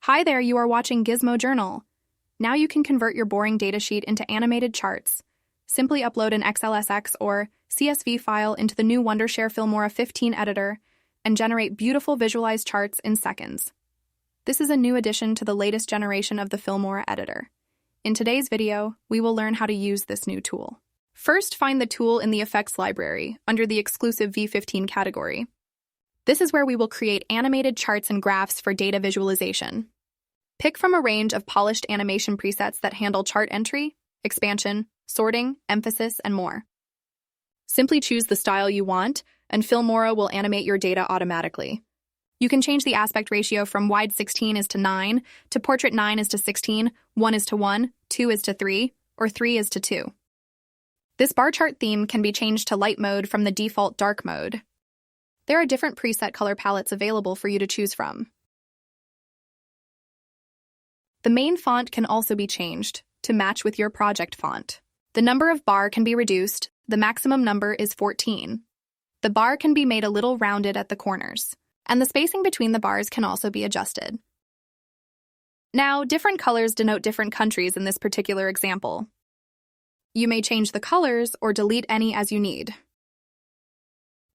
Hi there, you are watching Gizmo Journal. Now you can convert your boring datasheet into animated charts. Simply upload an XLSX or CSV file into the new Wondershare Filmora 15 editor and generate beautiful visualized charts in seconds. This is a new addition to the latest generation of the Filmora editor. In today's video, we will learn how to use this new tool. First, find the tool in the Effects library under the exclusive V15 category. This is where we will create animated charts and graphs for data visualization. Pick from a range of polished animation presets that handle chart entry, expansion, sorting, emphasis, and more. Simply choose the style you want, and Filmora will animate your data automatically. You can change the aspect ratio from wide 16:9 to portrait 9:16, 1:1, 2:3, or 3:2. This bar chart theme can be changed to light mode from the default dark mode. There are different preset color palettes available for you to choose from. The main font can also be changed to match with your project font. The number of bar can be reduced. The maximum number is 14. The bar can be made a little rounded at the corners, and the spacing between the bars can also be adjusted. Now, different colors denote different countries in this particular example. You may change the colors or delete any as you need.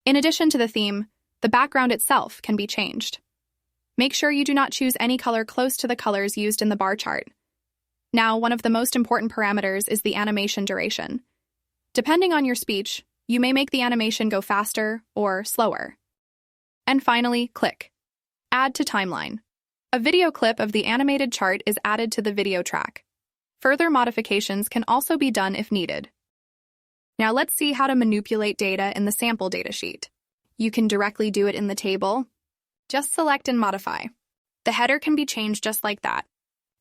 In addition to the theme, the background itself can be changed. Make sure you do not choose any color close to the colors used in the bar chart. Now, one of the most important parameters is the animation duration. Depending on your speech, you may make the animation go faster or slower. And finally, click Add to Timeline. A video clip of the animated chart is added to the video track. Further modifications can also be done if needed. Now let's see how to manipulate data in the sample datasheet. You can directly do it in the table. Just select and modify. The header can be changed just like that.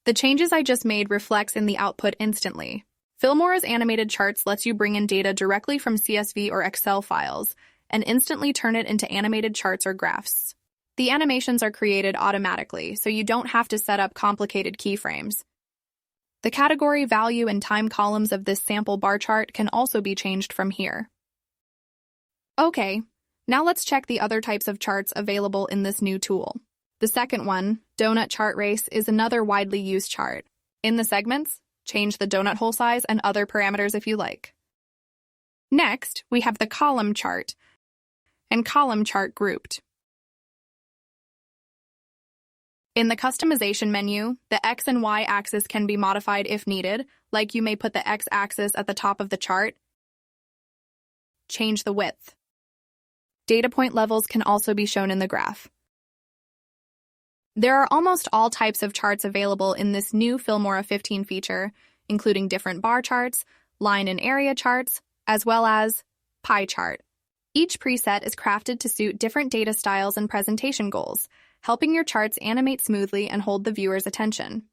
The changes I just made reflects in the output instantly. Filmora's animated charts lets you bring in data directly from CSV or Excel files and instantly turn it into animated charts or graphs. The animations are created automatically, so you don't have to set up complicated keyframes. The category, value, and time columns of this sample bar chart can also be changed from here. Okay, now let's check the other types of charts available in this new tool. The second one, Donut Chart Race, is another widely used chart. In the segments, change the donut hole size and other parameters if you like. Next, we have the column chart and column chart grouped. In the customization menu, the X and Y axis can be modified if needed, like you may put the X axis at the top of the chart. Change the width. Data point levels can also be shown in the graph. There are almost all types of charts available in this new Filmora 15 feature, including different bar charts, line and area charts, as well as pie chart. Each preset is crafted to suit different data styles and presentation goals, helping your charts animate smoothly and hold the viewer's attention.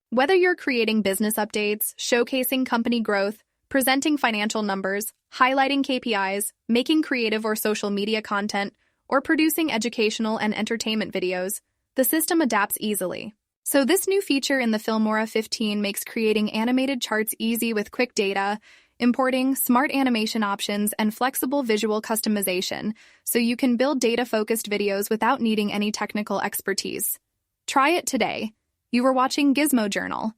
Whether you're creating business updates, showcasing company growth, presenting financial numbers, highlighting KPIs, making creative or social media content, or producing educational and entertainment videos, the system adapts easily. So this new feature in the Filmora 15 makes creating animated charts easy with quick data, importing, smart animation options, and flexible visual customization, so you can build data-focused videos without needing any technical expertise. Try it today. You were watching Gizmo Journal.